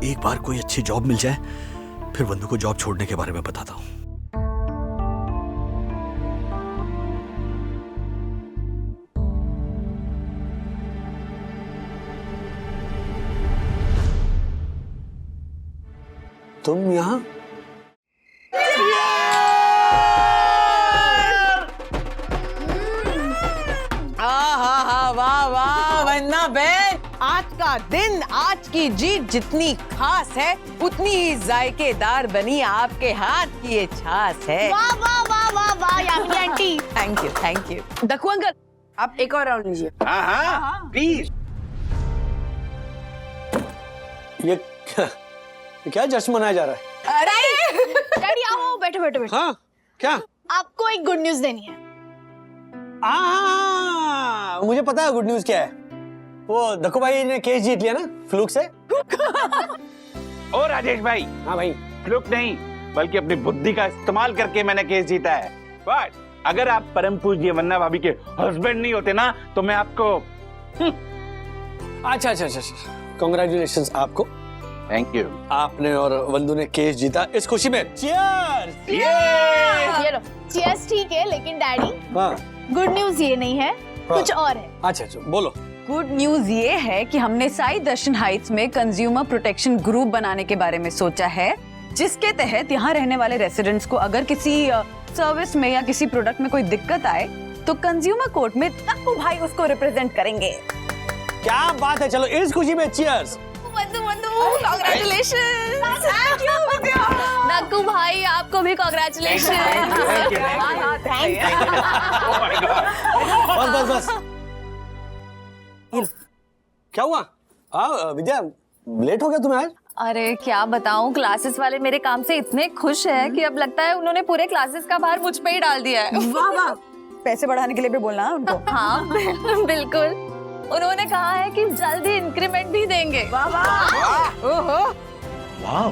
एक बार कोई अच्छी जॉब मिल जाए, फिर वंदू को जॉब छोड़ने के बारे में बताता हूँ। तुम यहाँ? वाह वाह वंदना बहन, आज का दिन, आज की जीत जितनी खास है उतनी ही जायकेदार बनी आपके हाथ की ये छाछ है। वाह वाह वाह वाह वाह Yamini aunty. Thank you. Dakku uncle, आप एक और राउंड लीजिए। हाँ हाँ प्लीज। ये क्या जश्न मनाया जा रहा है? डैडी आओ, बैठो बैठो बैठो। हाँ क्या? आपको एक गुड न्यूज देनी है। मुझे पता है गुड न्यूज क्या है। वो दक्कू भाई ने केस जीत लिया ना फ्लूक से। ओ राजेश भाई, हाँ भाई, फ्लूक नहीं बल्कि अपनी बुद्धि का इस्तेमाल करके मैंने केस जीता है। बट अगर आप परम पूज्य वंदना भाभी के हस्बैंड नहीं होते ना तो मैं आपको अच्छा, कांग्रेचुलेशंस आपको। Thank you. आपने और वंदू ने केस जीता, इस खुशी में चीयर्स। ये लो, चीयर्स ठीक है, लेकिन डैडी हाँ गुड न्यूज ये नहीं है, कुछ और है। अच्छा बोलो। गुड न्यूज ये है कि हमने साई दर्शन हाइट्स में कंज्यूमर प्रोटेक्शन ग्रुप बनाने के बारे में सोचा है, जिसके तहत यहाँ रहने वाले रेसिडेंट्स को अगर किसी सर्विस में या किसी प्रोडक्ट में कोई दिक्कत आए तो कंज्यूमर कोर्ट में दक्कू भाई उसको रिप्रेजेंट करेंगे। क्या बात है, चलो इस खुशी में चीयर्स। कांग्रेचुलेशंस। थैंक यू विद्या। दक्कू भाई आपको भी कांग्रेचुलेशंस। बस क्या हुआ? विद्या, लेट हो गया तुम्हें आज? अरे क्या बताऊं, क्लासेस वाले मेरे काम से इतने खुश है कि अब लगता है उन्होंने पूरे क्लासेस का भार मुझ पे ही डाल दिया है। वाह वाह, पैसे बढ़ाने के लिए भी बोलना है उनको। हाँ बिल्कुल, उन्होंने कहा है कि जल्दी इंक्रीमेंट भी देंगे। वाह वाह, ओहो।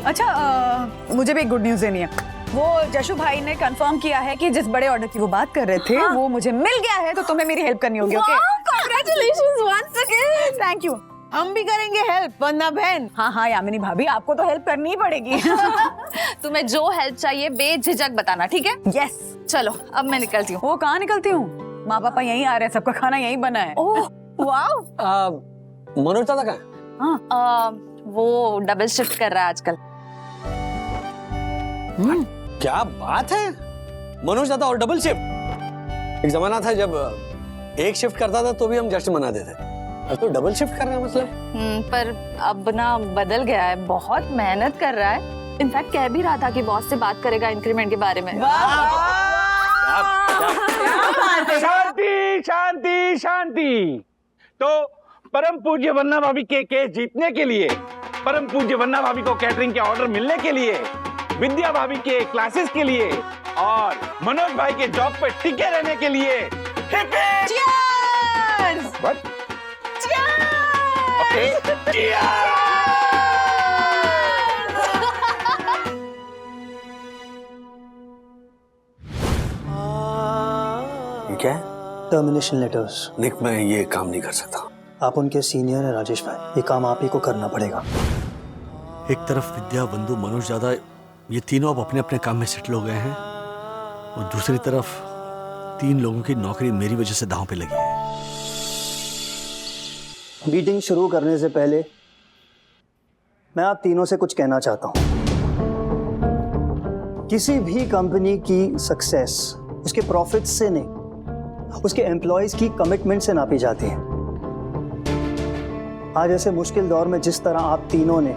अच्छा, मुझे भी एक गुड न्यूज देनी है। वो जशु भाई ने कंफर्म किया है कि जिस बड़े ऑर्डर की वो बात कर रहे थे वो मुझे मिल गया है, तो तुम्हें मेरी हेल्प करनी होगी। Okay, congratulations once again. Thank you. हम भी करेंगे हेल्प वंदना बहन। हाँ यामिनी भाभी, आपको तो हेल्प करनी ही पड़ेगी। तुम्हें जो हेल्प चाहिए बेझिझक बताना, ठीक है? यस। चलो अब मैं निकलती हूँ। वो कहाँ निकलती हूँ? माँ पापा यहीं आ रहे हैं, सबका खाना यहीं बना है। Oh wow. मनोज दादा कहाँ है? वो डबल शिफ्ट कर रहा है आजकल। क्या बात है, मनोज दादा और डबल शिफ्ट। एक जमाना था जब एक शिफ्ट करता था तो भी हम जश्न मनाते थे, अब तो डबल शिफ्ट कर रहा है मतलब। पर अब ना बदल गया है, बहुत मेहनत कर रहा है। इनफैक्ट कह भी रहा था कि बॉस से बात करेगा इंक्रीमेंट के बारे में। शांति शांति शांति। तो परम पूज्य वंदना भाभी के केस जीतने के लिए, परम पूज्य वंदना भाभी को कैटरिंग के ऑर्डर मिलने के लिए, विद्या भाभी के क्लासेस के लिए और मनोज भाई के जॉब पे टिके रहने के लिए hip hip Cheers! What? Okay. ये क्या है? Termination letters. निक, मैं ये काम नहीं कर सकता। आप उनके सीनियर हैं राजेश भाई, ये काम आप ही को करना पड़ेगा। एक तरफ विद्या, वंदू, मनोज दादा, ये तीनों अब अपने अपने काम में सेटल हो गए हैं, और दूसरी तरफ 3 लोगों की नौकरी मेरी वजह से दांव पे लगी है। मीटिंग शुरू करने से पहले मैं आप तीनों से कुछ कहना चाहता हूं। किसी भी कंपनी की सक्सेस उसके प्रॉफिट से नहीं, उसके एम्प्लॉयज की कमिटमेंट से नापी जाती है। आज ऐसे मुश्किल दौर में जिस तरह आप तीनों ने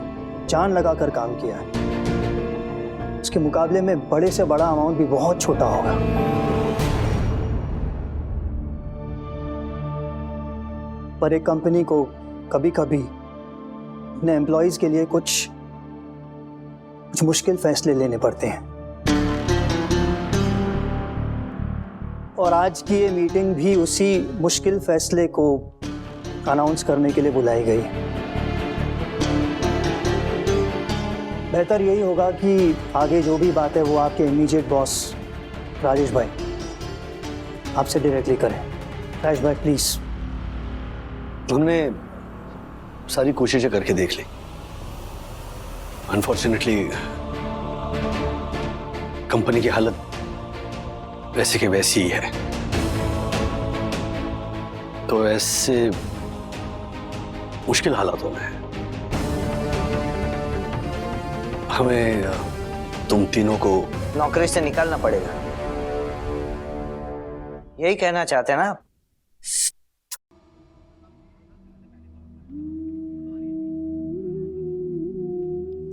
जान लगाकर काम किया है, उसके मुकाबले में बड़े से बड़ा अमाउंट भी बहुत छोटा होगा। पर एक कंपनी को कभी कभी अपने एम्प्लॉयज के लिए कुछ मुश्किल फैसले लेने पड़ते हैं, और आज की ये मीटिंग भी उसी मुश्किल फैसले को अनाउंस करने के लिए बुलाई गई है। बेहतर यही होगा कि आगे जो भी बात है वो आपके इमीडिएट बॉस राजेश भाई आपसे डायरेक्टली करें। राजेश भाई प्लीज। हमने सारी कोशिशें करके देख ली, अनफॉर्चुनेटली कंपनी की हालत वैसे की वैसी ही है, तो ऐसे मुश्किल हालातों में हमें तुम तीनों को नौकरी से निकालना पड़ेगा, यही कहना चाहते हैं ना आप?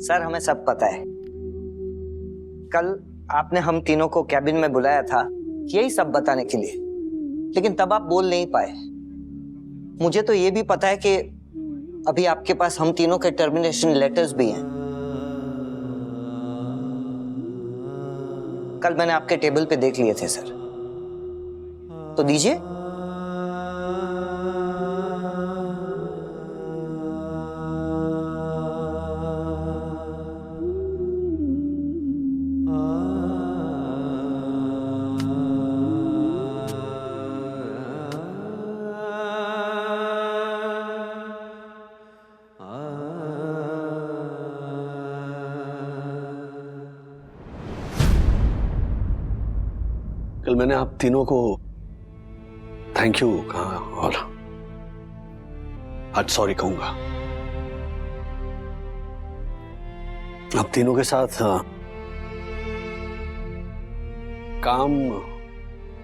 सर हमें सब पता है। कल आपने हम तीनों को कैबिन में बुलाया था यही सब बताने के लिए, लेकिन तब आप बोल नहीं पाए। मुझे तो ये भी पता है कि अभी आपके पास हम तीनों के टर्मिनेशन लेटर्स भी हैं। कल मैंने आपके टेबल पे देख लिए थे सर, तो दीजिए। कल मैंने आप तीनों को थैंक यू कहा और आज सॉरी कहूंगा। आप तीनों के साथ काम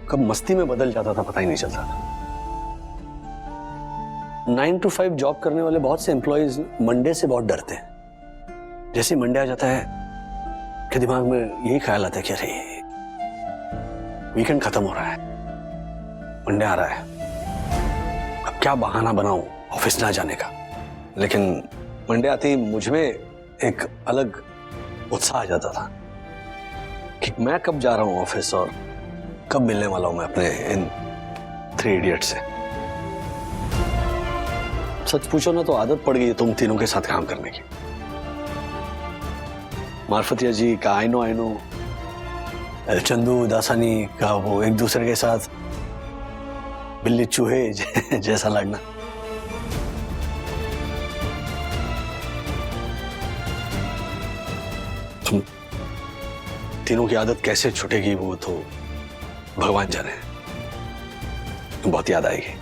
कब मस्ती में बदल जाता था पता ही नहीं चलता था। 9 to 5 जॉब करने वाले बहुत से एम्प्लॉयज मंडे से बहुत डरते हैं। जैसे मंडे आ जाता है कि दिमाग में यही ख्याल आता है कि अरे वीकेंड खत्म हो रहा है, मंडे आ रहा है, अब क्या बहाना बनाऊं ऑफिस ना जाने का। लेकिन मंडे आते ही मुझ में एक अलग उत्साह आ जाता था कि मैं कब जा रहा हूं ऑफिस और कब मिलने वाला हूं मैं अपने इन 3 इडियट्स से। सच पूछो ना तो आदत पड़ गई है तुम तीनों के साथ काम करने की। मार्फतिया जी का आई नो चंदू दासानी का वो एक दूसरे के साथ बिल्ली चूहे जैसा लगना। तुम तीनों की आदत कैसे छूटेगी वो तो भगवान जाने। बहुत याद आएगी।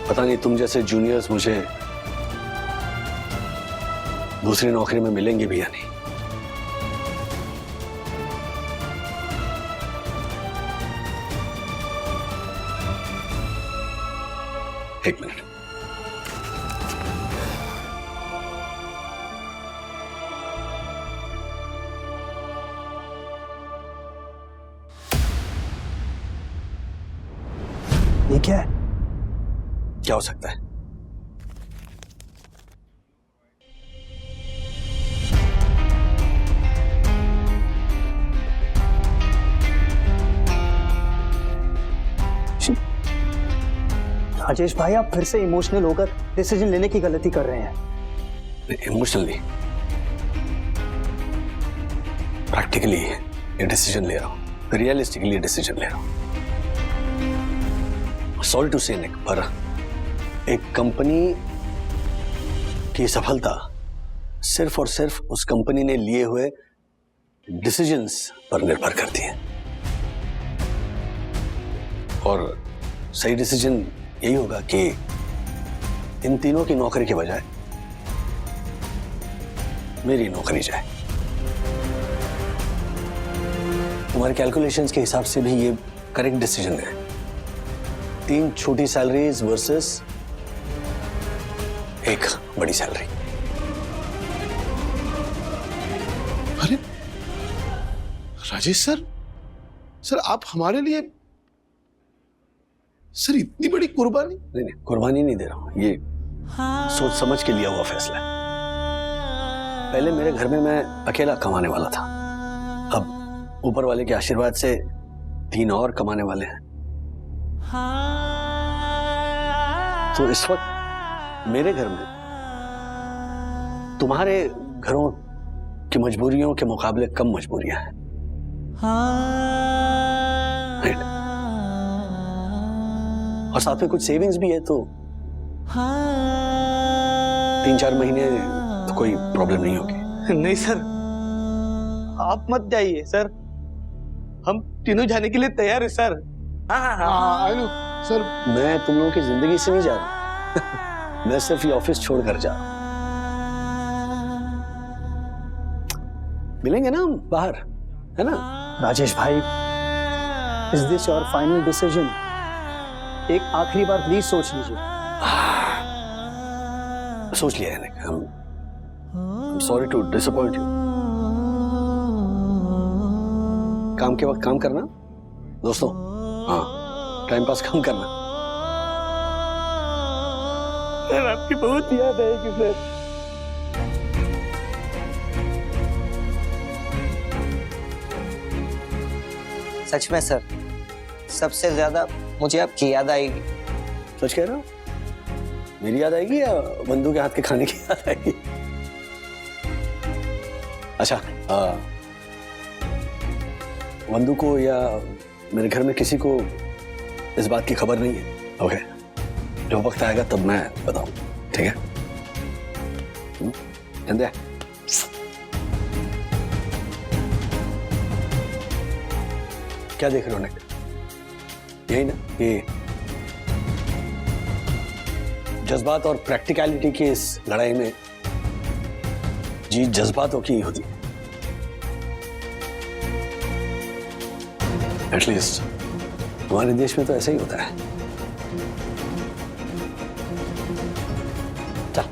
पता नहीं तुम जैसे जूनियर्स मुझे दूसरी नौकरी में मिलेंगे भी या नहीं। एक मिनट। ये क्या है? क्या हो सकता है? राजेश भाई आप फिर से इमोशनल होकर डिसीजन लेने की गलती कर रहे हैं। इमोशनल नहीं, प्रैक्टिकली ये डिसीजन ले रहा हूं, रियलिस्टिकली डिसीजन ले रहा हूं। सॉरी टू से निक, पर एक कंपनी की सफलता सिर्फ और सिर्फ उस कंपनी ने लिए हुए डिसीजंस पर निर्भर करती है। और सही डिसीजन यही होगा कि इन तीनों की नौकरी के बजाय मेरी नौकरी जाए। तुम्हारे कैलकुलेशंस के हिसाब से भी ये करेक्ट डिसीजन है। 3 छोटी सैलरीज वर्सेस एक बड़ी सैलरी। अरे राजेश सर आप हमारे लिए सर इतनी बड़ी कुर्बानी। नहीं, कुर्बानी नहीं दे रहा हूं, ये सोच समझ के लिया हुआ फैसला है। पहले मेरे घर में मैं अकेला कमाने वाला था, अब ऊपर वाले के आशीर्वाद से 3 और कमाने वाले हैं। तो इस वक्त मेरे घर में तुम्हारे घरों की मजबूरियों के मुकाबले कम मजबूरियां हैं। और साथ में कुछ सेविंग्स भी है, तो 3-4 महीने तो कोई प्रॉब्लम नहीं होगी। नहीं सर, आप मत जाइए सर, हम तीनों जाने के लिए तैयार है सर। हाँ आई नो सर। मैं तुम लोगों की जिंदगी से नहीं जा रहा मैं सिर्फ ये ऑफिस छोड़कर जा रहा हूं। मिलेंगे ना हम बाहर, है ना? राजेश भाई, is this your final decision? एक आखिरी बार प्लीज सोच लीजिए। सोच लिया है I'm sorry to disappoint you। काम के वक्त काम करना दोस्तों, हाँ, टाइम पास काम करना। सर आपकी बहुत याद आएगी सर। सच में सर, सबसे ज्यादा मुझे आपकी याद आएगी। सच कह रहा हूँ? मेरी याद आएगी या बंधु के हाथ के खाने की याद आएगी? अच्छा, बंधु को या मेरे घर में किसी को इस बात की खबर नहीं है। ओके, जो वक्त आएगा तब मैं बताऊं, ठीक है? चंद्या, क्या देख रहे हो नेट? यही ना, ये जज्बात और प्रैक्टिकलिटी की इस लड़ाई में जीत जज्बातों की होती है। एटलीस्ट हमारे देश में तो ऐसा ही होता है। चल।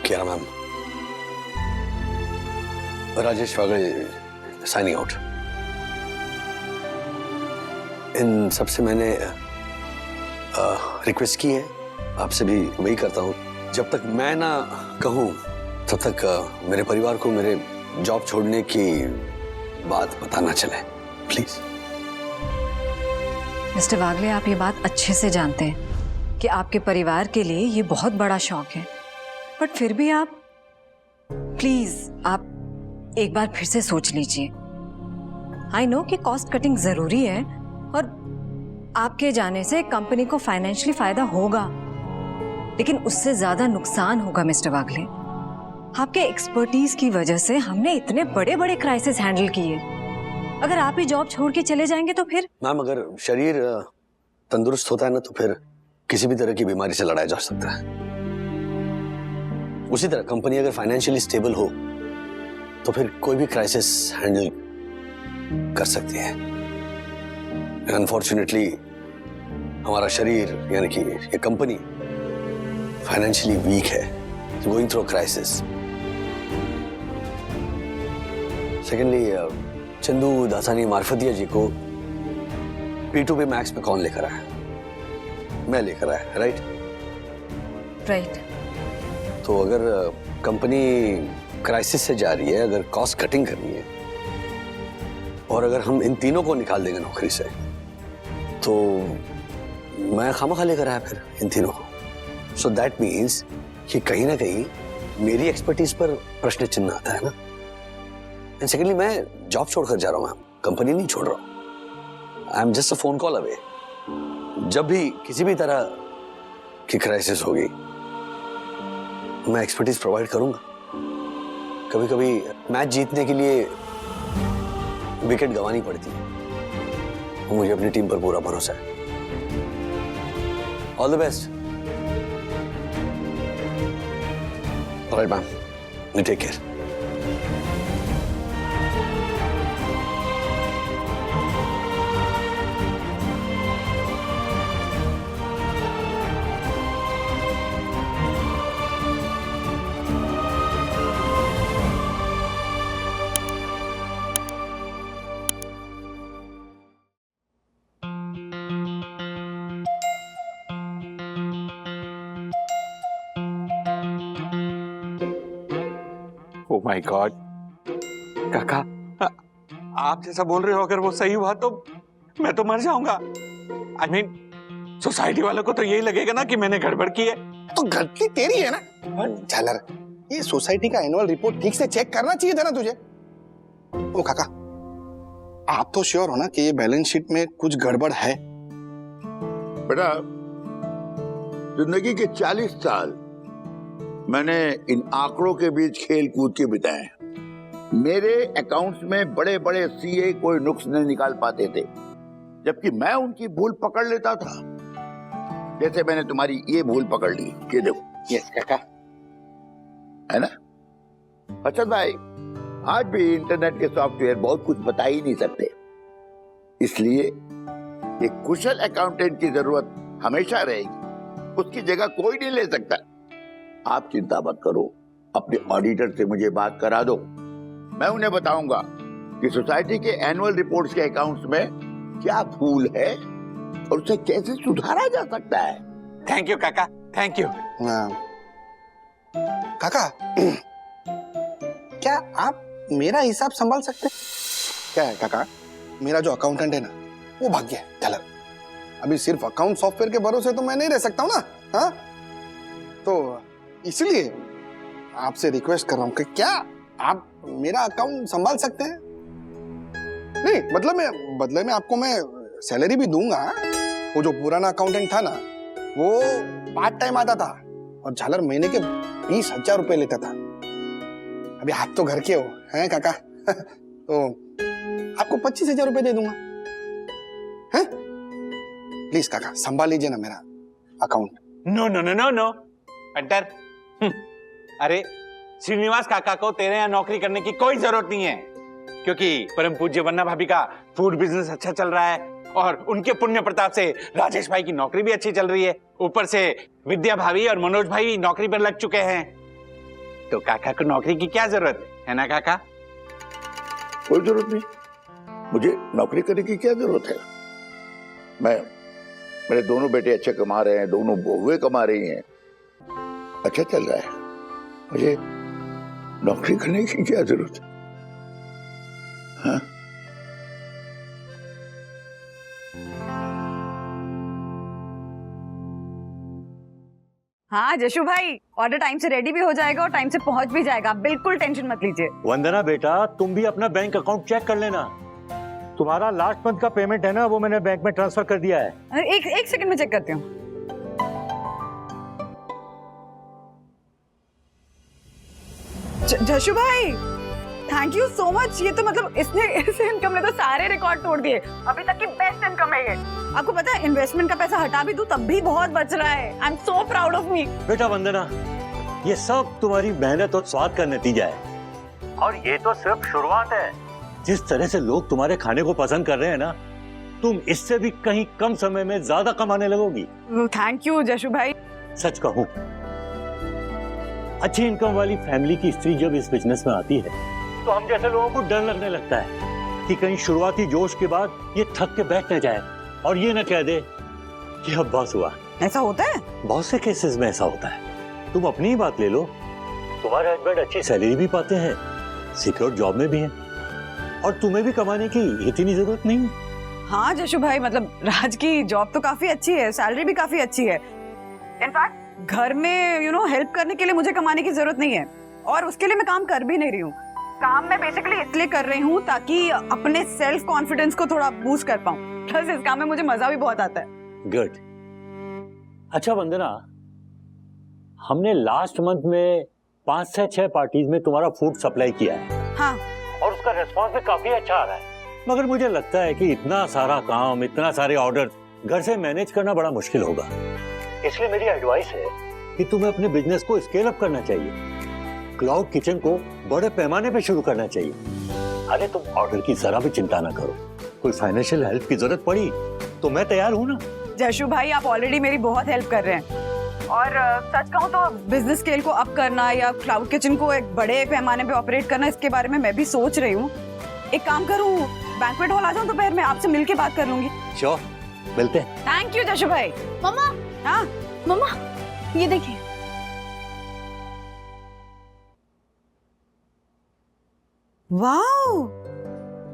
Kiara ma'am, Rajesh Wagde signing out. इन सबसे मैंने रिक्वेस्ट की है, आपसे भी वही करता हूँ, जब तक मैं ना कहूँ तब तक मेरे परिवार को मेरे जॉब छोड़ने की बात पता ना चले, प्लीज। मिस्टर वागले, आप ये बात अच्छे से जानते हैं कि आपके परिवार के लिए ये बहुत बड़ा शौक है, बट फिर भी आप प्लीज आप एक बार फिर से सोच लीजिए। आई नो कि कॉस्ट कटिंग जरूरी है और आपके जाने से कंपनी को फाइनेंशियली फायदा होगा, लेकिन उससे ज्यादा नुकसान होगा मिस्टर वागले। आपके एक्सपर्टीज की वजह से हमने इतने बड़े बड़े क्राइसिस हैंडल किए। अगर आप ही जॉब छोड़ के चले जाएंगे तो फिर? मैम, अगर शरीर तंदुरुस्त होता है ना तो फिर किसी भी तरह की बीमारी से लड़ाया जा सकता है। उसी तरह कंपनी अगर फाइनेंशियली स्टेबल हो तो फिर कोई भी क्राइसिस हैंडल कर सकती है। अनफॉर्चुनेटली हमारा शरीर यानी कि ये कंपनी फाइनेंशियली वीक है, going through crisis. Secondly, Chandu Dasani Marfatia ji को P2P मैक्स पे कौन लेकर आया? मैं लेकर आया, राइट? राइट। तो अगर कंपनी क्राइसिस से जा रही है, अगर कॉस्ट कटिंग करनी है और अगर हम इन तीनों को निकाल देंगे नौकरी से तो मैं खामखा लेकर आया फिर इन तीनों को। सो दैट मीन्स कि कहीं ना कहीं मेरी एक्सपर्टीज पर प्रश्न चिन्ह आता है ना। एंड सेकेंडली, मैं जॉब छोड़कर जा रहा हूँ मैम, कंपनी नहीं छोड़ रहा हूँ। I am just a phone call away. जब भी किसी भी तरह की क्राइसिस होगी मैं एक्सपर्टीज प्रोवाइड करूंगा। कभी कभी मैच जीतने के लिए विकेट गंवानी पड़ती है, मुझे अपनी टीम पर पूरा भरोसा है। All the best. Alright ma'am, you take care. Oh my god काका, आप जैसा बोल रहे हो अगर वो सही हुआ तो मैं तो मर जाऊंगा। आई मीन सोसाइटी वालों को तो यही लगेगा ना कि मैंने गड़बड़ की है। तो गलती तेरी है ना झालर। ये सोसाइटी का एनुअल रिपोर्ट ठीक से चेक करना चाहिए था ना तुझे। ओ काका, आप तो श्योर हो ना कि ये बैलेंस शीट में कुछ गड़बड़ है? बेटा, जिंदगी के 40 साल मैंने इन आंकड़ों के बीच खेल कूद के बिताए। मेरे अकाउंट्स में बड़े बड़े सीए कोई नुक्स नहीं निकाल पाते थे, जबकि मैं उनकी भूल पकड़ लेता था। जैसे मैंने तुम्हारी ये भूल पकड़ ली, ये देखो। यस काका, है ना अच्छा भाई, आज भी इंटरनेट के सॉफ्टवेयर बहुत कुछ बता ही नहीं सकते, इसलिए एक कुशल अकाउंटेंट की जरूरत हमेशा रहेगी। उसकी जगह कोई नहीं ले सकता। आप चिंता मत करो, अपने ऑडिटर से मुझे बात करा दो। मैं उन्हें बताऊंगा कि सोसाइटी के एनुअल रिपोर्ट्स के अकाउंट्स में क्या भूल है और उसे कैसे सुधारा जा सकता है। थैंक यू काका, थैंक यू। काका, क्या आप मेरा हिसाब संभाल सकते? क्या है काका, मेरा जो अकाउंटेंट है ना वो भाग गया है झालर। अभी सिर्फ अकाउंट सॉफ्टवेयर के भरोसे तो मैं नहीं रह सकता हूँ ना। हाँ, तो इसलिए आपसे रिक्वेस्ट कर रहा हूँ कि क्या आप मेरा अकाउंट संभाल सकते हैं? नहीं मतलब बदले में आपको मैं सैलरी भी दूंगा। वो जो पुराना अकाउंटेंट था ना वो पार्ट टाइम आता था और झालर महीने के 20,000 रुपए लेता था। अभी आप तो घर के हो हैं काका तो आपको 25,000 रुपए दे दूंगा। हैं? प्लीज काका संभाल लीजिए ना मेरा account. No no no no no अंटर, अरे श्रीनिवास काका को तेरे यहाँ नौकरी करने की कोई जरूरत नहीं है, क्योंकि परम पूज्य वन्ना भाभी का फूड बिजनेस अच्छा चल रहा है और उनके पुण्य प्रताप से राजेश भाई की नौकरी भी अच्छी चल रही है। ऊपर से विद्या भाभी और मनोज भाई नौकरी पर लग चुके हैं, तो काका को नौकरी की क्या जरूरत है ना काका? कोई जरूरत नहीं, मुझे नौकरी करने की क्या जरूरत है। मेरे दोनों बेटे अच्छे कमा रहे हैं, दोनों बहुएं कमा रही हैं, अच्छा चल रहा है। मुझे नौकरी करने की क्या जरूरत है? हाँ? हाँ जशु भाई, ऑर्डर टाइम से रेडी भी हो जाएगा और टाइम से पहुंच भी जाएगा, बिल्कुल टेंशन मत लीजिए। वंदना बेटा, तुम भी अपना बैंक अकाउंट चेक कर लेना। तुम्हारा लास्ट मंथ का पेमेंट है ना, वो मैंने बैंक में ट्रांसफर कर दिया है। एक सेकंड में चेक करती हूँ। जशु भाई, थैंक यू सो मच। ये तो मतलब इस इनकम ने तो सारे रिकॉर्ड तोड़ दिए। अभी तक की बेस्ट इनकम है ये। आपको पता है इन्वेस्टमेंट का पैसा हटा भी दूं तब भी बहुत बच रहा है। I am so proud of me. बेटा वंदना, ये सब तुम्हारी मेहनत और स्वाद का नतीजा है, और ये तो सिर्फ शुरुआत है। जिस तरह से लोग तुम्हारे खाने को पसंद कर रहे हैं ना, तुम इससे भी कहीं कम समय में ज्यादा कमाने लगोगी। थैंक यू जशु भाई। सच कहूं, अच्छी इनकम वाली फैमिली की स्त्री जब इस बिजनेस में आती है तो हम जैसे लोगों को डर लगने लगता है कि कहीं शुरुआती जोश के बाद ये थक के बैठ न जाए और ये न कह दे कि अब बस हुआ। ऐसा होता है? बहुत से केसेस में ऐसा होता है। तुम अपनी ही बात ले लो, तुम्हारे हस्बैंड अच्छी सैलरी भी पाते हैं, सिक्योर जॉब में भी हैं, और तुम्हें भी कमाने की इतनी जरूरत नहीं है। हाँ जशु भाई, मतलब राज की जॉब तो काफी अच्छी है, सैलरी भी काफी अच्छी है। इनफैक्ट घर में हेल्प करने के लिए मुझे कमाने की जरूरत नहीं है, और उसके लिए मैं काम कर भी नहीं रही हूँ। काम मैं बेसिकली इसलिए कर रही हूँ ताकि अपने सेल्फ कॉन्फिडेंस को थोड़ा बूस्ट कर पाऊँ। प्लस इस काम में मुझे मजा भी बहुत आता है। गुड। अच्छा वंदना, हमने लास्ट मंथ में 5 से 6 पार्टीज में तुम्हारा फूड सप्लाई किया है। हाँ, और उसका रिस्पॉन्स भी काफी अच्छा आ रहा है। मगर मुझे लगता है कि इतना सारा काम, इतना सारे ऑर्डर घर से मैनेज करना बड़ा मुश्किल होगा। इसलिए मेरी एडवाइस है कि तुम्हें अपने बिजनेस को स्केल अप करना चाहिए। क्लाउड किचन को बड़े पैमाने पे शुरू करना चाहिए। अरे तुम ऑर्डर की जरा भी चिंता ना करो, कोई फाइनेंशियल हेल्प की जरूरत पड़ी तो मैं तैयार हूँ ना। जशु भाई, आप ऑलरेडी मेरी बहुत हेल्प कर रहे हैं, और सच कहूँ तो बिजनेस स्केल को अप करना या क्लाउड किचन को एक बड़े पैमाने पे ऑपरेट करना, इसके बारे में मैं भी सोच रही हूँ। एक काम करूँ, बैंक्वेट हॉल आ जाऊँ दोपहर में, आपसे मिलके बात कर लूंगी। श्योर, मिलते हैं। थैंक यू जशु भाई। मम्मा, हाँ मम्मा ये देखिए। वाओ,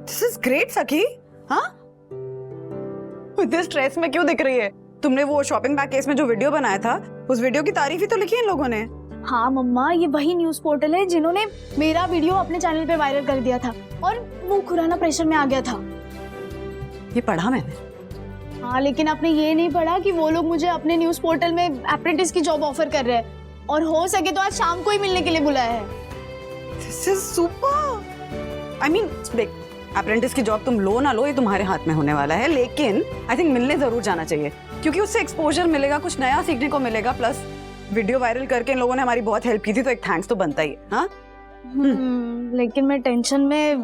दिस इज ग्रेट सखी। हाँ, इतने स्ट्रेस में क्यों दिख रही है? तुमने वो शॉपिंग बैग केस में जो वीडियो बनाया था, उस वीडियो की तारीफ ही तो लिखी इन लोगों ने। हाँ मम्मा, ये वही न्यूज़ पोर्टल है जिन्होंने मेरा वीडियो अपने चैनल पे वायरल कर दिया था और वो खुराना प्रेशर में आ गया था। ये पढ़ा मैंने। हाँ, लेकिन आपने ये नहीं पढ़ा कि वो लोग मुझे अपने न्यूज़ पोर्टल में अप्रेंटिस की जॉब ऑफर कर रहे हैं और हो सके तो आज शाम को ही मिलने के लिए बुलाया है। This is super. I mean, देख, अप्रेंटिस की जॉब तुम लो ना लो, ये तुम्हारे हाथ में होने वाला है, लेकिन आई थिंक मिलने जरूर जाना चाहिए, क्योंकि उससे एक्सपोजर मिलेगा, कुछ नया सीखने को मिलेगा, प्लस वीडियो वायरल करके इन लोगों ने हमारी बहुत हेल्प की थी, तो एक थैंक्स तो बनता ही है। हाँ, लेकिन मैं टेंशन में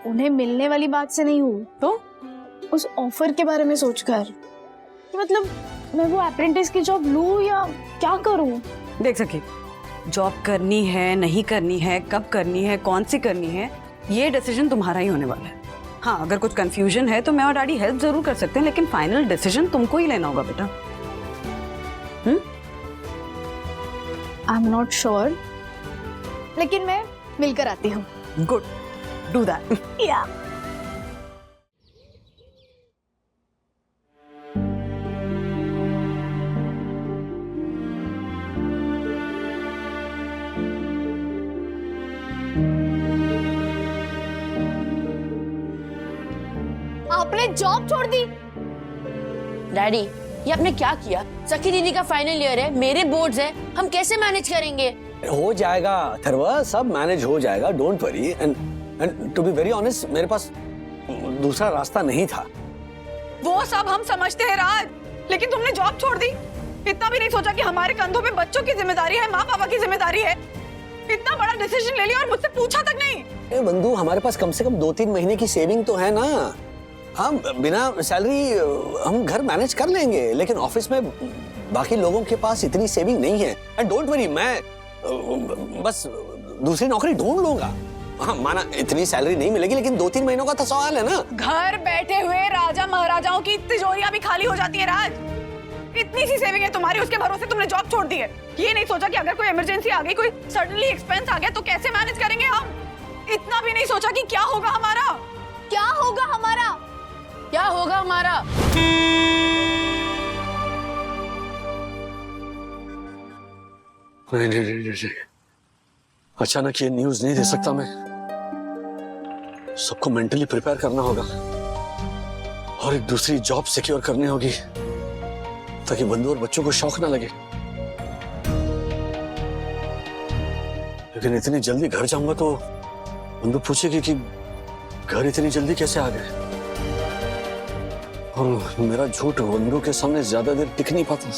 उन्हें मिलने वाली बात से नहीं हूँ, तो उस ऑफर के बारे में सोचकर कि मतलब मैं वो अप्रेंटिस की जॉब लूँ या क्या करूँ। देख सकी, जॉब करनी है नहीं करनी है, कब करनी है, कौन सी करनी है, ये डिसीजन तुम्हारा ही होने वाला है। हाँ, अगर कुछ कंफ्यूजन है तो मैं और डैडी हेल्प जरूर कर सकते हैं, लेकिन फाइनल डिसीजन तुमको ही लेना होगा बेटा। आई एम नॉट श्योर, लेकिन मैं मिलकर आती हूँ। Good, do that. या आपने जॉब छोड़ दी? डैडी, ये आपने क्या किया? सखी दीदी का फाइनल ईयर है, मेरे बोर्ड्स है, हम कैसे मैनेज करेंगे? हो जाएगा अथर्वा, सब मैनेज हो जाएगा, don't worry. And to be very honest, मेरे पास दूसरा रास्ता नहीं था। वो सब हम समझते हैं राज, लेकिन तुमने जॉब छोड़ दी। इतना भी नहीं सोचा कि हमारे कंधों पे बच्चों की जिम्मेदारी है, माँ पापा की जिम्मेदारी है। इतना बड़ा डिसीजन ले लिया और मुझसे पूछा तक नहीं। बंधु, हमारे पास कम से कम 2-3 महीने की सेविंग तो है ना। हम बिना सैलरी हम घर मैनेज कर लेंगे, लेकिन ऑफिस में बाकी लोगों के पास इतनी सेविंग नहीं है। एंड डोंट वरी, मैं बस दूसरी नौकरी ढूंढ लूंगा। हाँ, माना इतनी सैलरी नहीं मिलेगी, लेकिन 2-3 महीनों का तो सवाल है ना। घर बैठे हुए राजा महाराजाओं की तिजोरियां भी खाली हो जाती है राज। इतनी सी सेविंग है तुम्हारी, उसके भरोसे तुमने जॉब छोड़ दी है। ये नहीं सोचा कि अगर कोई इमरजेंसी आ गई, कोई सडनली एक्सपेंस आ गया तो कैसे मैनेज करेंगे हम। इतना भी नहीं सोचा कि क्या होगा हमारा। क्या होगा हमारा? क्या होगा हमारा? नहीं, अचानक ये न्यूज नहीं दे सकता मैं। सबको मेंटली प्रिपेयर करना होगा और एक दूसरी जॉब सिक्योर करनी होगी, ताकि बंधु और बच्चों को शौक ना लगे। लेकिन इतनी जल्दी घर जाऊंगा तो बंधु पूछेगी कि घर इतनी जल्दी कैसे आ गए, और मेरा झूठ बंधु के सामने ज्यादा देर टिक नहीं पाता।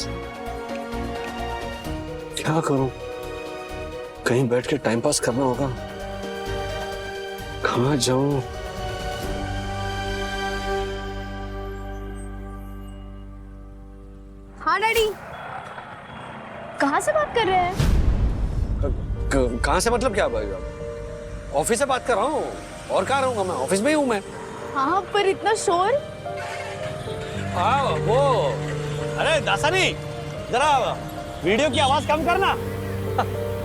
क्या करूं? कहीं बैठ के टाइम पास करना होगा। कहाँ जाऊं? हाँ डैडी, कहाँ से बात कर रहे हैं? कहाँ से मतलब क्या? ऑफिस से बात कर रहा हूँ, और कहाँ रहूंगा मैं? ऑफिस में ही हूँ मैं। हाँ, पर इतना शोर। हाँ, वो अरे दासानी, जरा वीडियो की आवाज कम करना।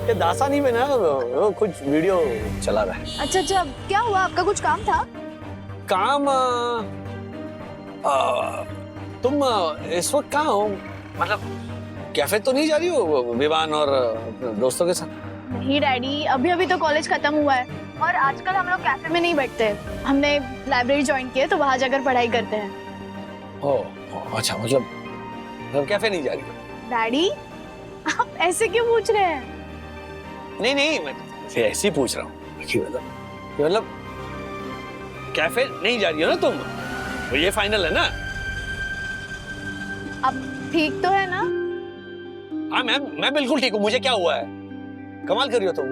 ये दासानी में ना कुछ वीडियो चला रहा है। अच्छा, क्या हुआ? आपका कुछ काम था? काम? तुम इस वक्त कहाँ हो? मतलब कैफे तो नहीं जा रही हो विवान और दोस्तों के साथ? नहीं डैडी, अभी तो कॉलेज खत्म हुआ है और आजकल हम लोग कैफे में नहीं बैठते। हमने लाइब्रेरी ज्वाइन की है, तो वहाँ जाकर पढ़ाई करते हैं। अच्छा, मतलब कैफे नहीं जा रही हो? डैडी, आप ऐसे क्यों पूछ रहे हैं? नहीं, मैं ऐसे ही पूछ रहा हूँ। मतलब कैफे नहीं जा रही हो ना तुम? तो ये फाइनल है ना? अब ठीक तो है ना? हाँ, मैं बिल्कुल ठीक हूँ। मुझे क्या हुआ है? कमाल कर रही हो तुम।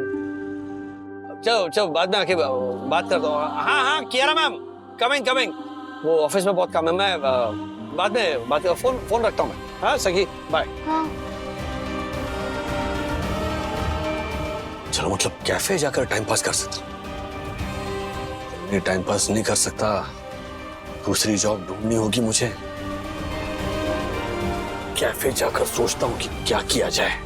चलो बाद में आके बात करता हूँ। हाँ, कियारा मैम, कमिंग। वो ऑफिस में बहुत काम है, मैं बाद में बात कर। फोन रखता हूँ मैं। हाँ सखी, बाय। हाँ। चलो, मतलब कैफे जाकर टाइम पास कर सकता। ये टाइम पास नहीं कर सकता, दूसरी जॉब ढूंढनी होगी मुझे। कैफे जाकर सोचता हूँ कि क्या किया जाए।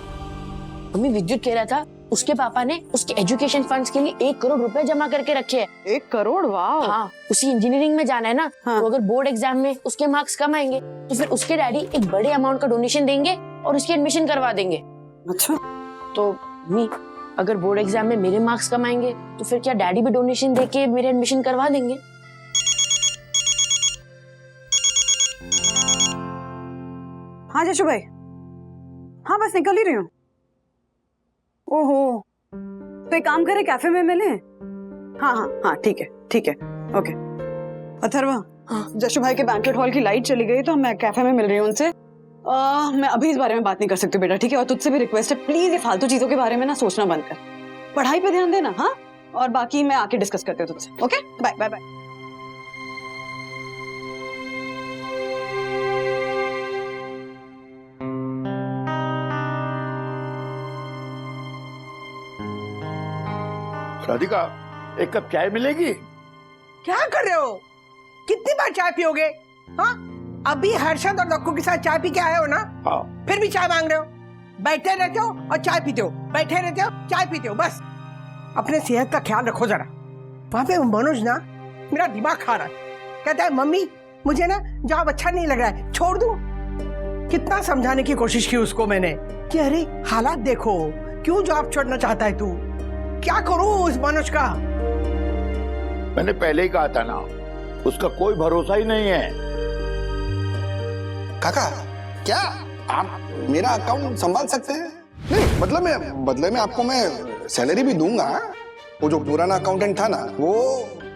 मम्मी, विद्युत कह रहा था उसके पापा ने उसके एजुकेशन फंड्स के लिए 1 करोड़ रुपए जमा करके रखे हैं। 1 करोड़? वाह। हाँ, उसी इंजीनियरिंग में जाना है ना। हाँ। तो अगर बोर्ड एग्जाम में उसके मार्क्स कम आएंगे तो फिर उसके डैडी एक बड़े अमाउंट का डोनेशन देंगे और उसकी एडमिशन करवा देंगे। अच्छा। तो मम्मी, अगर बोर्ड एग्जाम में मेरे मार्क्स कम आएंगे तो फिर क्या डैडी भी डोनेशन देके मेरे एडमिशन करवा देंगे? हाँ जशु भाई, हाँ बस निकल ही रही हूँ। ओहो, तो एक काम करें, कैफे में मिलें? हाँ हाँ हाँ, ठीक है, ओके। अथर्वा, हाँ, जशु भाई के बैंक्वेट हॉल की लाइट चली गई तो मैं कैफे में मिल रही हूँ उनसे। मैं अभी इस बारे में बात नहीं कर सकती बेटा, ठीक है? और तुझसे भी रिक्वेस्ट है, प्लीज ये फालतू चीजों के बारे में ना सोचना बंद कर, पढ़ाई पे ध्यान देना। हाँ, और बाकी मैं आके डिस्कस करती हूँ तुझसे। Okay, bye bye bye. Radhika, एक कप चाय मिलेगी? क्या कर रहे हो? कितनी बार चाय पियोगे? हाँ, अभी हर्षद और दक्कू के साथ चाय पी के आए हो ना? हाँ। फिर भी चाय मांग रहे हो? बैठे रहते हो और चाय पीते हो, बैठे रहते हो चाय पीते हो, बस। अपने सेहत का ख्याल रखो जरा। वहां पे मनोज ना मेरा दिमाग खा रहा है, कहता है मम्मी मुझे ना जॉब अच्छा नहीं लग रहा है, छोड़ दूं। कितना समझाने की कोशिश की उसको मैंने कि अरे हालात देखो, क्यों जॉब छोड़ना चाहता है तू? क्या करूं उस मनोज का? मैंने पहले ही कहा था ना, उसका कोई भरोसा ही नहीं है। काका, क्या आप मेरा अकाउंट संभाल सकते हैं? नहीं, बदले में आपको मैं सैलरी भी दूंगा। वो जो पुराना अकाउंटेंट था ना, वो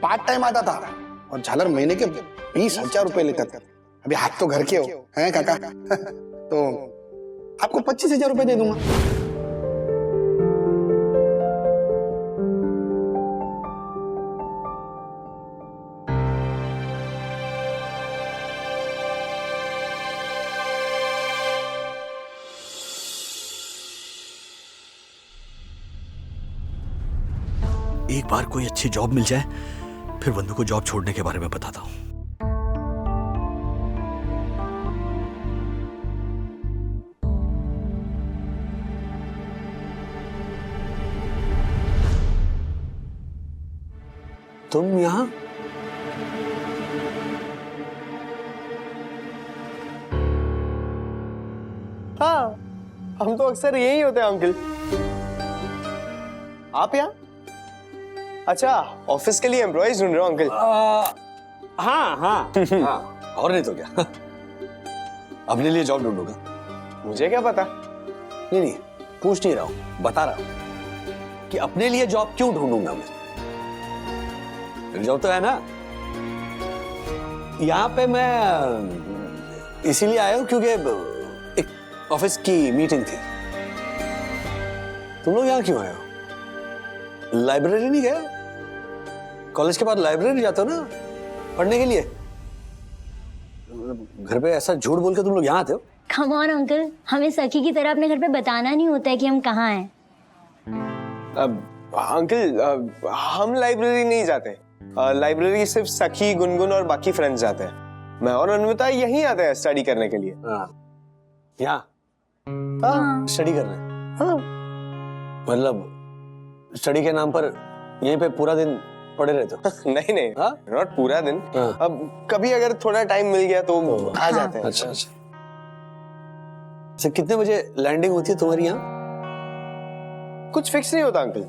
पार्ट टाइम आता था और झालर महीने के 20,000 रुपए लेता था। अभी हाथ तो घर के हो, हैं काका? तो आपको 25,000 रुपए दे दूंगा। एक बार कोई अच्छी जॉब मिल जाए, फिर बंधु को जॉब छोड़ने के बारे में बताता हूं। तुम यहां? हाँ, हम तो अक्सर यही होते हैं अंकल। आप यहाँ? अच्छा, ऑफिस के लिए एम्प्लॉइज ढूंढ रहे हो अंकल? हाँ हाँ हाँ, और नहीं तो क्या। अपने लिए जॉब ढूंढूंगा। मुझे क्या पता? नहीं, पूछ नहीं रहा हूं, बता रहा हूं कि अपने लिए जॉब क्यों ढूंढूंगा मैं। मेरी जॉब तो है ना। यहाँ पे मैं इसीलिए आया हूं क्योंकि एक ऑफिस की मीटिंग थी। तुम लोग यहाँ क्यों आए हो? लाइब्रेरी नहीं गए? कॉलेज के बाद लाइब्रेरी जाते हो ना पढ़ने के लिए। घर पे ऐसा झूठ बोल के तुम लोग यहाँ आते हो? कम ऑन अंकल, हमें सखी की तरह अपने घर पे बताना नहीं होता है कि हम कहाँ हैं। अंकल, हम लाइब्रेरी नहीं जाते। लाइब्रेरी सिर्फ सखी, गुनगुन और बाकी फ्रेंड्स जाते हैं। मैं और अन्विता यहीं आते हैं स्टडी करने के लिए। यहाँ स्टडी करने? मतलब स्टडी के नाम पर यहीं पे पूरा दिन पड़े रहते हो? नहीं, नॉट पूरा दिन। अब कभी अगर थोड़ा टाइम मिल गया तो आ जाते हैं। अच्छा। कितने बजे लैंडिंग होती है तुम्हारी यहाँ? कुछ फिक्स नहीं होता अंकल।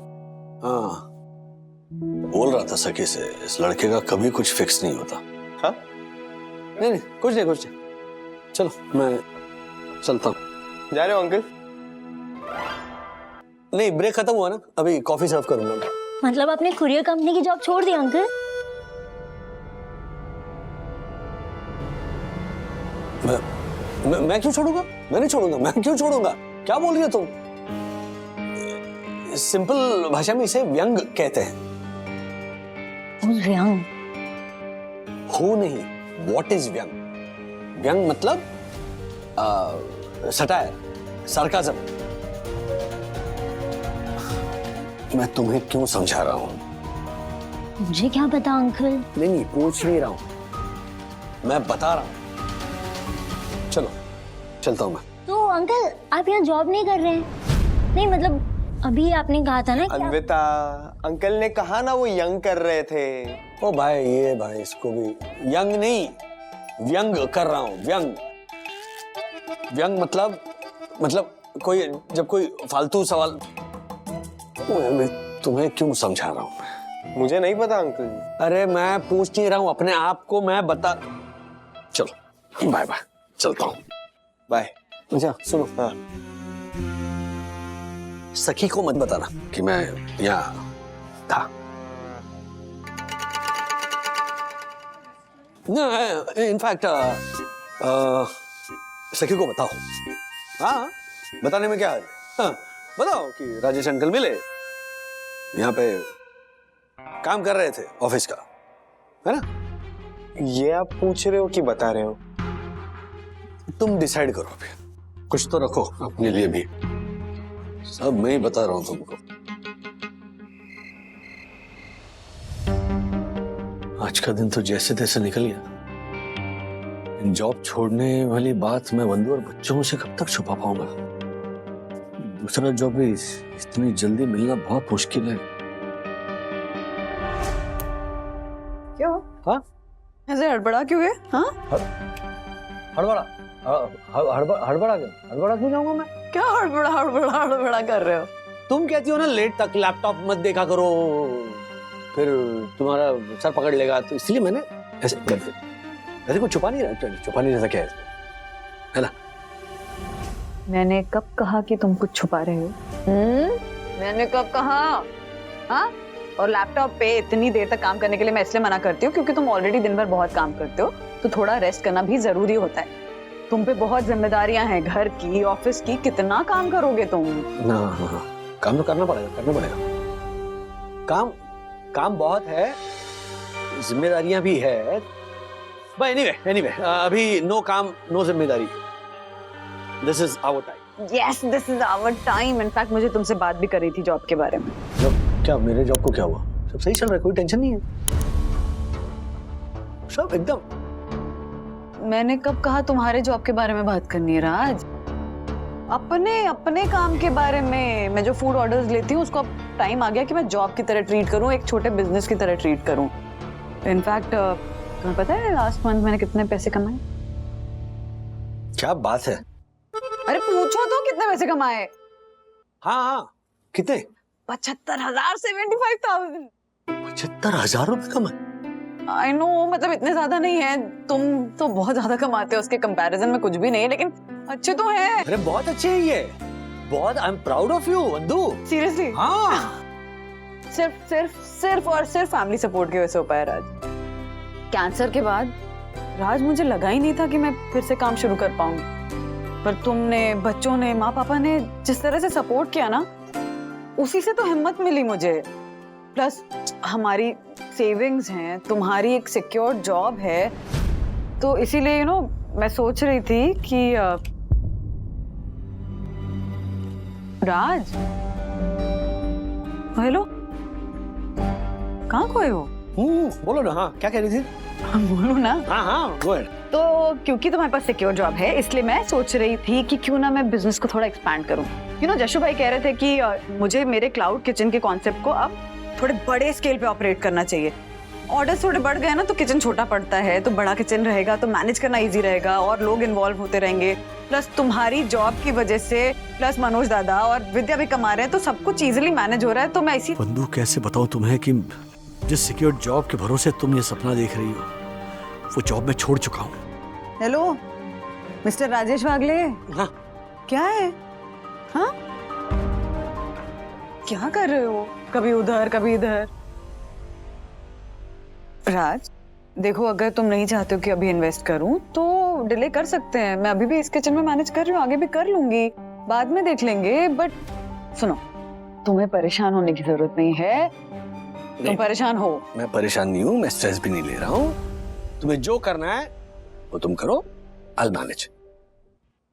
हाँ, बोल रहा था सखी से, इस लड़के का कभी कुछ फिक्स नहीं होता। हाँ? नहीं, कुछ नहीं। चलो मैं चलता हूँ। जा रहे हो अंकल? नहीं, ब्रेक खत्म हुआ ना, अभी कॉफी सर्व करूंगा। मतलब आपने कुरियर कंपनी की जॉब छोड़ दी अंकल? मैं क्यों छोड़ूंगा? मैं नहीं छोड़ूंगा। मैं क्यों छोड़ूंगा? क्या बोल रही हो तुम? सिंपल भाषा में इसे व्यंग कहते हैं। व्यंग? हो नहीं, व्हाट इज व्यंग? व्यंग मतलब सटायर, सार्काज़म। मैं तुम्हें क्यों समझा रहा हूं? मुझे क्या पता अंकल। नहीं, पूछ नहीं रहा हूं, मैं बता रहा हूं। चलो, चलता हूं मैं। तो अंकल, आप यहाँ जॉब नहीं कर रहे हैं? नहीं मतलब अभी आपने कहा था ना कि अन्विता, अंकल ने कहा ना वो यंग कर रहे थे। ओ भाई, ये भाई इसको भी यंग नहीं, व्यंग कर रहा हूँ। व्यंग, व्यंग मतलब कोई जब कोई फालतू सवाल। मैं तुम्हें क्यों समझा रहा हूँ? मुझे नहीं पता अंकल। अरे मैं पूछ नहीं रहा हूँ, अपने आप को मैं बता। चलो बाय बाय, चलता हूँ। बाय। अच्छा सुनो, हाँ। सखी को मत बताना कि मैं यहाँ था। इनफैक्ट सखी को बताओ। हाँ, बताने में क्या है? हाँ, बताओ कि राजेश अंकल मिले, यहाँ पे काम कर रहे थे ऑफिस का, है ना? ये आप पूछ रहे हो कि बता रहे हो? तुम डिसाइड करो अभी, कुछ तो रखो अपने लिए भी। सब मैं ही बता रहा हूं तुमको। आज का दिन तो जैसे तैसे निकल गया। जॉब छोड़ने वाली बात मैं बंधु और बच्चों से कब तक छुपा पाऊंगा? दूसरा जॉब भी इतनी जल्दी मिलना बहुत मुश्किल है। क्यों? हाँ? ऐसे हड़बड़ा क्यों है? हाँ? हड़बड़ा क्यों जाऊंगा मैं? क्या हड़बड़ा कर रहे हो? तुम कहती हो ना लेट तक लैपटॉप मत देखा करो, फिर तुम्हारा सर पकड़ लेगा, तो इसलिए मैंने ऐसे कर दिया। ऐसे कुछ छुपा नहीं रहा क्या है ना? मैंने कब कहा कि तुम कुछ छुपा रहे हो? मैंने कब कहा? हाँ? और लैपटॉप पे इतनी देर तक काम करने के लिए मैं इसलिए मना करती हूँ क्योंकि तुम ऑलरेडी दिन भर बहुत काम करते हो, तो थोड़ा रेस्ट करना भी जरूरी होता है। तुम पे बहुत जिम्मेदारियां हैं, घर की, ऑफिस की, कितना काम करोगे तुम? ना, काम तो करना पड़ेगा। काम बहुत है, जिम्मेदारियां भी है। एनीवे, अभी नो काम नो जिम्मेदारी। This is our time. Yes, this is our time. In fact मुझे तुमसे बात भी करी थी जॉब के बारे में। क्या मेरे जॉब को क्या हुआ? सब सही चल रहा है, कोई टेंशन नहीं है, सब एकदम। मैंने कब कहा तुम्हारे जॉब के बारे में बात करनी है राज? अपने काम के बारे में। मैं जो फूड ऑर्डर्स लेती हूँ उसको अब टाइम आ गया कि मैं जॉब की तरह ट्रीट करूँ, एक छोटे बिजनेस की तरह ट्रीट करूँ। इनफैक्ट तुम्हें पता है लास्ट मंथ मैंने कितने पैसे कमाए? क्या बात है? अरे पूछो तो कितने पैसे कमाए? हाँ, कितने? 75,000, 75,000। 75,000 रुपए कमाए? आई नो, मतलब इतने ज्यादा नहीं है, तुम तो बहुत ज्यादा कमाते हो, उसके कंपैरिजन में कुछ भी नहीं है, लेकिन अच्छे तो हैं। अरे बहुत अच्छे हैं ये, बहुत। I am proud of you बंधु। सीरियसली? हाँ। सिर्फ और सिर्फ फैमिली सपोर्ट की वजह से हो पाया राज। कैंसर के बाद राज मुझे लगा ही नहीं था कि मैं फिर से काम शुरू कर पाऊंगी, पर तुमने, बच्चों ने, माँ पापा ने जिस तरह से सपोर्ट किया ना, उसी से तो हिम्मत मिली मुझे। प्लस हमारी सेविंग्स हैं, तुम्हारी एक सिक्योर जॉब है, तो इसीलिए मैं सोच रही थी कि राज, हेलो, कहाँ खोए हो? बोलो ना। हाँ, क्या कह रही थी? बोलो ना। हाँ, गो अहेड। तो क्योंकि तुम्हारे पास सिक्योर जॉब है, इसलिए मैं सोच रही थी कि क्यों ना मैं बिजनेस को थोड़ा एक्सपैंड करूं। जशु भाई कह रहे थे कि मुझे मेरे क्लाउड किचन के कॉन्सेप्ट को अब थोड़े बड़े स्केल पे ऑपरेट करना चाहिए। ऑर्डर्स थोड़े बढ़ गए ना तो किचन छोटा पड़ता है, तो बड़ा किचन रहेगा तो मैनेज करना इजी रहेगा और लोग इन्वॉल्व होते रहेंगे। प्लस तुम्हारी जॉब की वजह से, प्लस मनोज दादा और विद्या भी कमा रहे हैं, तो सब कुछ इजीली मैनेज हो रहा है। तो मैं इसी बंधु कैसे बताऊं तुम्हें कि जिस सिक्योर जॉब के भरोसे तुम ये सपना देख रही हो, वो जॉब मैं छोड़ चुका हूँ। हेलो मिस्टर राजेश वागले। हाँ। क्या है? हाँ, क्या कर रहे हो? कभी उधर कभी इधर। राज देखो, अगर तुम नहीं चाहते हो कि अभी इन्वेस्ट करूं तो डिले कर सकते हैं। मैं अभी भी इस किचन में मैनेज कर रही हूँ, आगे भी कर लूंगी, बाद में देख लेंगे। बट सुनो, तुम्हें परेशान होने की जरूरत नहीं है। तुम परेशान हो? मैं परेशान नहीं हूँ, मैं स्ट्रेस भी नहीं ले रहा हूँ। तुम्हें जो करना है वो तुम करो, I'll manage।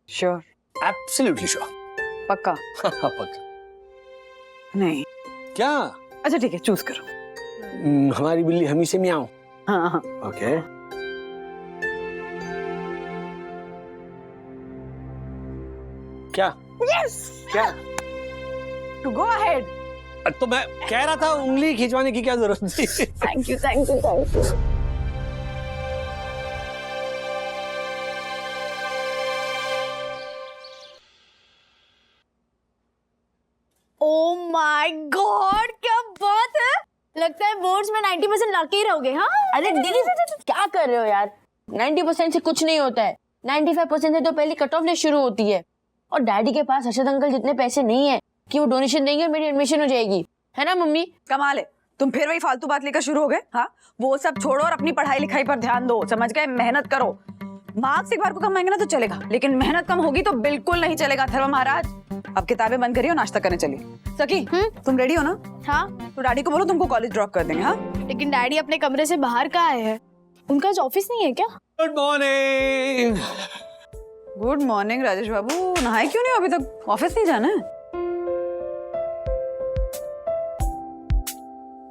Sure? Absolutely sure. पक्का? पक्का। नहीं। क्या? अच्छा ठीक है, चूज करो। हमारी बिल्ली हमी से म्याऊं। हाँ। ओके। क्या? यस। क्या? To go ahead. तो मैं कह रहा था उंगली खिंचवाने की क्या जरूरत थी? Thank you thank you thank you. Oh my God, क्या बात है। लगता है बोर्ड्स में 90% लाके ही रहोगे। हाँ अरे दीदी क्या कर रहे हो यार, 90% से कुछ नहीं होता है, 95% से तो पहले कट ऑफ लिस्ट शुरू होती है। और डैडी के पास हर्षद अंकल जितने पैसे नहीं है कि वो डोनेशन देंगे और मेरी एडमिशन हो जाएगी, है ना मम्मी? कमाल है, तुम फिर वही फालतू बात लेकर शुरू हो गए। हाँ वो सब छोड़ो और अपनी पढ़ाई लिखाई पर ध्यान दो, समझ गए? मेहनत करो। मार्क्स एक बार को कम आएंगे ना तो चलेगा, लेकिन मेहनत कम होगी तो बिल्कुल नहीं चलेगा। धर्म महाराज, अब किताबें बंद करिए और नाश्ता करने चलिए। सखी तुम रेडी हो ना? हाँ। तो डैडी को बोलो तुमको कॉलेज ड्रॉप कर देंगे। हाँ लेकिन डैडी अपने कमरे से बाहर कहाँ आए हैं? उनका आज ऑफिस नहीं है क्या? Good morning. Good morning Rajesh Babu, नहाए क्यों नहीं हो अभी तक? ऑफिस नहीं जाना है?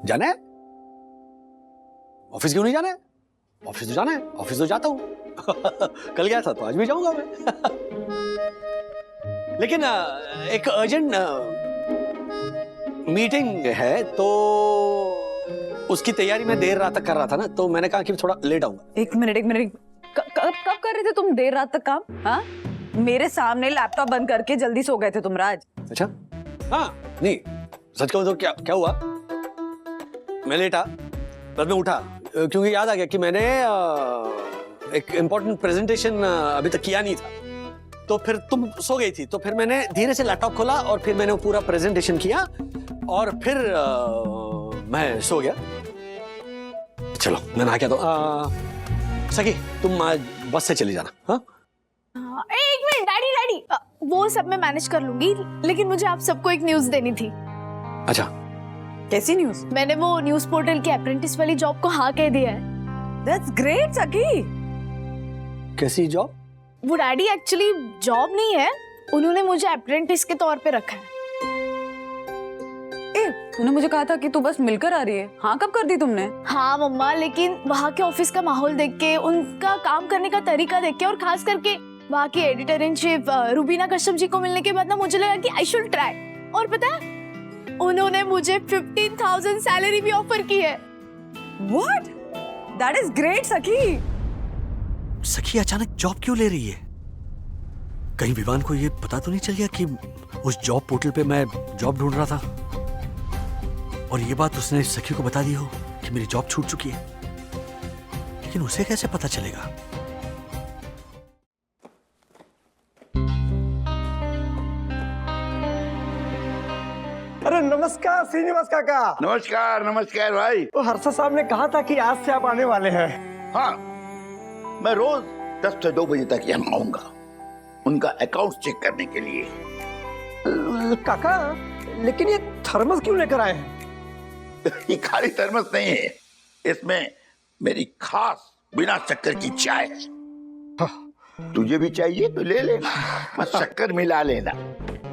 जाना है? ऑफिस क्यों नहीं जाना है? ऑफिस तो जाना है, ऑफिस तो जाता हूँ। कल गया था तो आज भी जाऊंगा मैं। लेकिन एक अर्जेंट मीटिंग है तो उसकी तैयारी मैं देर रात तक कर रहा था ना, तो मैंने कहा कि थोड़ा लेट आऊंगा। एक मिनट कब कर रहे थे तुम देर रात तक काम? हाँ मेरे सामने लैपटॉप बंद करके जल्दी सो गए थे तुम राज। अच्छा हाँ नहीं, सच कहूं तो क्या हुआ, मैं लेटा, बाद में उठा क्योंकि याद आ गया कि मैंने एक इम्पोर्टेंट प्रेजेंटेशन अभी तक किया नहीं था। तो फिर तुम सो गई थी, तो फिर मैंने धीरे से लैपटॉप खोला और फिर मैंने वो पूरा प्रेजेंटेशन किया और फिर मैं सो गया। चलो मैं नहा के आता हूं। सखी तुम बस से चली जाना। हाँ एक मिनट डैडी, वो सब मैं मैनेज कर लूंगी, लेकिन मुझे आप सबको एक न्यूज देनी थी। अच्छा कैसी न्यूज? मैंने वो न्यूज पोर्टल के अप्रेंटिस वाली जॉब को हाँ कह दिया है। दैट्स ग्रेट सखी। कैसी जॉब? वो डैडी एक्चुअली जॉब नहीं है, उन्होंने मुझे अप्रेंटिस के तौर पे रखा है। तूने मुझे कहा था कि तू बस मिलकर आ रही है, हाँ कब कर दी तुमने? हाँ मम्मा, लेकिन वहाँ के ऑफिस का माहौल देख के, उनका काम करने का तरीका देख के और खास करके वहाँ की editor in chief Rubina Kashyap ji को मिलने के बाद ना मुझे लगा कि आई शुड ट्राई। और पता है उन्होंने मुझे 15,000 सैलरी भी ऑफर की है। What? That is great सखी। सखी अचानक जॉब क्यों ले रही है? कहीं विवान को ये पता तो नहीं चल गया कि उस जॉब पोर्टल पे मैं जॉब ढूंढ रहा था और ये बात उसने सखी को बता दी हो कि मेरी जॉब छूट चुकी है? लेकिन उसे कैसे पता चलेगा? अरे नमस्कार श्रीनिवास काका। नमस्कार नमस्कार भाई। तो हर्षद साहब ने कहा था कि आज से आप आने वाले हैं। हाँ मैं रोज 10 से 2 बजे तक यहाँ आऊंगा उनका अकाउंट चेक करने के लिए। काका लेकिन ये थर्मस क्यों लेकर आए हैं? ये खाली थर्मस नहीं है, इसमें मेरी खास बिना शक्कर की चाय है। तुझे भी चाहिए तो ले लेना, बस शक्कर मिला लेना।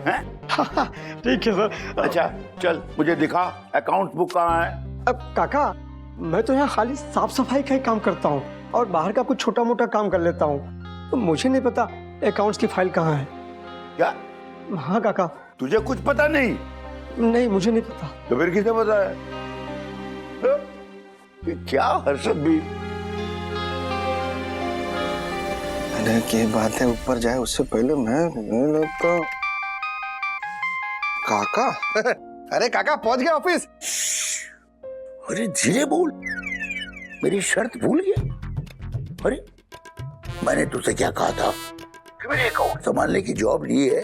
ठीक है सर। अच्छा चल मुझे दिखा अकाउंट बुक कहाँ है? अब काका मैं तो यहाँ खाली साफ सफाई का ही काम करता हूँ और बाहर का कुछ छोटा मोटा काम कर लेता हूँ, तो मुझे नहीं पता अकाउंट्स की फाइल कहाँ है। क्या? हाँ काका। तुझे कुछ पता नहीं? नहीं मुझे नहीं पता। तो फिर किसे पता है? क्या हर्षद भी की बातें ऊपर जाए उससे पहले मैं तो काका। अरे काका पहुंच गए ऑफिस। अरे धीरे बोल, मेरी शर्त भूल गया? अरे मैंने तुझसे क्या कहा था कि मेरे अकाउंट संभालने की जॉब ली है,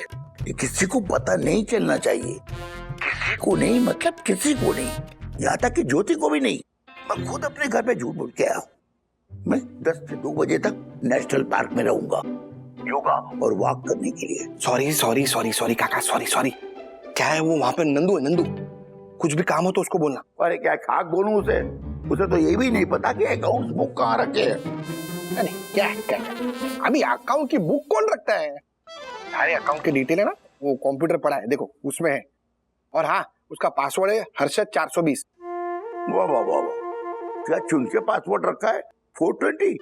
ये किसी को पता नहीं चलना चाहिए। किसी को नहीं, मतलब किसी को नहीं, यहाँ तक कि ज्योति को भी नहीं। मैं खुद अपने घर पे झूठ बोल के आया हूँ। मैं 10 से 2 बजे तक नेशनल पार्क में रहूंगा योगा और वॉक करने के लिए। सॉरी काका, सॉरी। क्या है वो वहां पे नंदू है, नंदू। कुछ भी काम हो तो उसको बोलना। अरे क्या खाक बोलूं उसे तो ये भी नहीं पता कि अकाउंट बुक कहाँ रखे है। नहीं क्या अभी अकाउंट की बुक कौन रखता है? सारे अकाउंट की डिटेल है ना, वो कंप्यूटर पड़ा है, देखो उसमें है। और हाँ उसका पासवर्ड है हर्षद 420। वाह वाह वाह, क्या चुन के पासवर्ड रखा है? 420।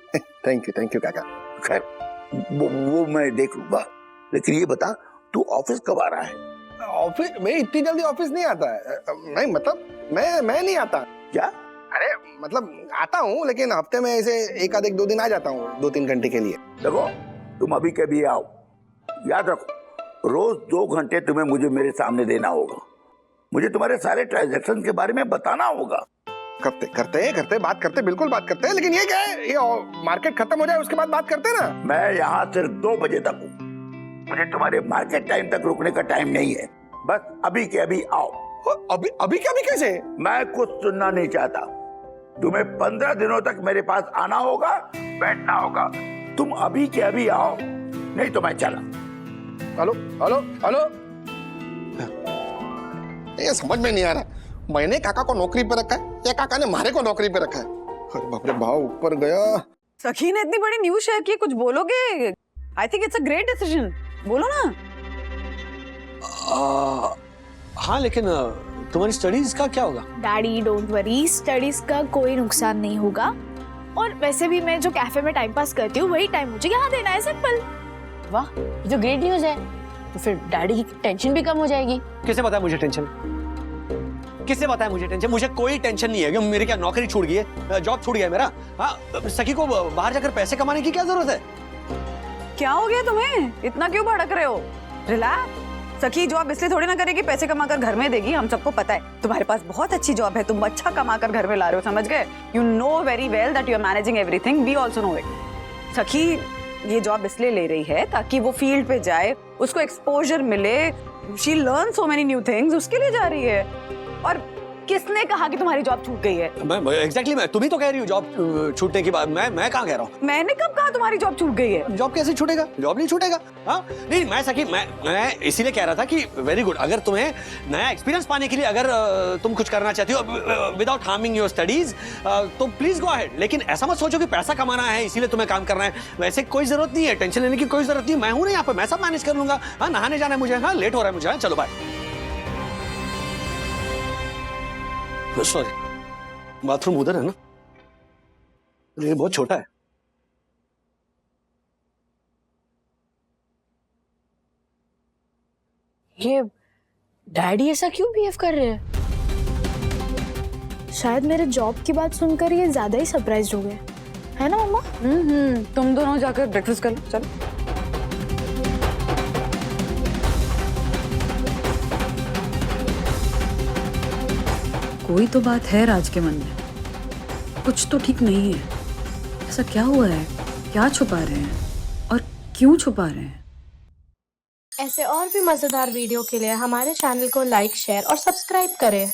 थैंक यू काका। खैर वो मैं देख लूंगा, लेकिन ये बता तू ऑफिस कब आ रहा है? ऑफिस मैं इतनी जल्दी ऑफिस नहीं आता है। नहीं मतलब मैं नहीं आता। क्या? अरे मतलब आता हूँ, लेकिन हफ्ते में ऐसे एक आध 2 दिन आ जाता हूँ 2-3 घंटे के लिए। देखो तुम अभी के भी आओ, याद रखो रोज 2 घंटे तुम्हें मुझे मेरे सामने देना होगा। मुझे तुम्हारे सारे ट्रांजैक्शन के बारे में बताना होगा। करते बात करते, बिल्कुल बात करते हैं, लेकिन ये क्या है, ये मार्केट खत्म हो जाए उसके बाद बात करते हैं ना। मैं यहाँ सिर्फ 2 बजे तक हूँ, मुझे तुम्हारे मार्केट टाइम तक रुकने का टाइम नहीं है। बस अभी के अभी आओ। अभी के अभी कैसे? मैं कुछ सुनना नहीं चाहता। तुम्हें 15 दिनों तक मेरे पास आना होगा, बैठना होगा। तुम अभी के अभी आओ, नहीं तो मैं चला। हेलो हेलो हेलो, ये समझ में नहीं आ रहा, मैंने काका को नौकरी पे रखा है या काका ने मारे को नौकरी पे रखा है? अरे बाप रे, भाव ऊपर गया। सखी ने इतनी बड़ी न्यूज़ शेयर की, कुछ बोलोगे? I think it's a great decision, बोलो ना। हाँ, लेकिन तुम्हारी स्टडीज का क्या होगा? डैडी डोंट वरी, स्टडीज का कोई नुकसान नहीं होगा। और वैसे भी मैं जो कैफे में टाइम पास करती हूँ वही टाइम मुझे यहाँ देना है, सिंपल। वाह, ये तो ग्रेट न्यूज है। तो फिर डैडी की टेंशन भी कम हो जाएगी। किसे पता है मुझे टेंशन? किसे पता है मुझे टेंशन? मुझे कोई टेंशन नहीं है कि मेरी क्या नौकरी छूट गई है, जॉब छूट गया है मेरा। हाँ, सखी को बाहर जाकर पैसे कमाने की क्या जरूरत है? क्या हो गया तुम्हें? इतना क्यों भड़क रहे हो? रिलैक्स। सखी जॉब इसलिए थोड़ी ना करेगी पैसे कमाकर घर में देगी, हम सबको पता है। तुम्हारे पास बहुत अच्छी जॉब है, तुम अच्छा कमाकर घर में ला रहे हो, समझ गए? You know very well that you are managing everything, we also know it. सखी ये जॉब इसलिए ले रही है ताकि वो फील्ड पे जाए, उसको एक्सपोजर मिले, she learn so many new things, उसके लिए जा रही है। और किसने कहा कि तुम्हारी जॉब छूट गई है? मैं तुम ही तो कह रही हो जॉब छूटने की बात। मैं कहाँ कह रहा हूँ? मैंने कब कहा तुम्हारी जॉब छूट गई है? जॉब कैसे छूटेगा? जॉब नहीं छूटेगा। हाँ नहीं, मैं सखी मैं इसीलिए कह रहा था कि वेरी गुड, अगर तुम्हें नया एक्सपीरियंस पाने के लिए अगर तुम कुछ करना चाहती हो विदाउट हार्मिंग योर स्टडीज, तो प्लीज गो अहेड। लेकिन ऐसा मत सोचो कि पैसा कमाना है इसीलिए तुम्हें काम करना है। वैसे कोई जरूरत नहीं है, टेंशन लेने की कोई जरूरत नहीं है। मैं हूं ना यहाँ पे, मैं सब मैनेज कर लूंगा। हाँ, नहाने जाना है मुझे, हाँ लेट हो रहा है मुझे। हाँ चलो बाय। सॉरी, बाथरूम उधर है ना, ये बहुत छोटा है। ये डैडी ऐसा क्यों बिहेव कर रहे हैं? शायद मेरे जॉब की बात सुनकर ये ज्यादा ही सरप्राइज्ड हो गए, है ना मम्मा? तुम दोनों जाकर ब्रेकफास्ट कर लो, चलो। कोई तो बात है राज के मन में, कुछ तो ठीक नहीं है। ऐसा क्या हुआ है? क्या छुपा रहे हैं और क्यों छुपा रहे हैं? ऐसे और भी मजेदार वीडियो के लिए हमारे चैनल को लाइक, शेयर और सब्सक्राइब करें।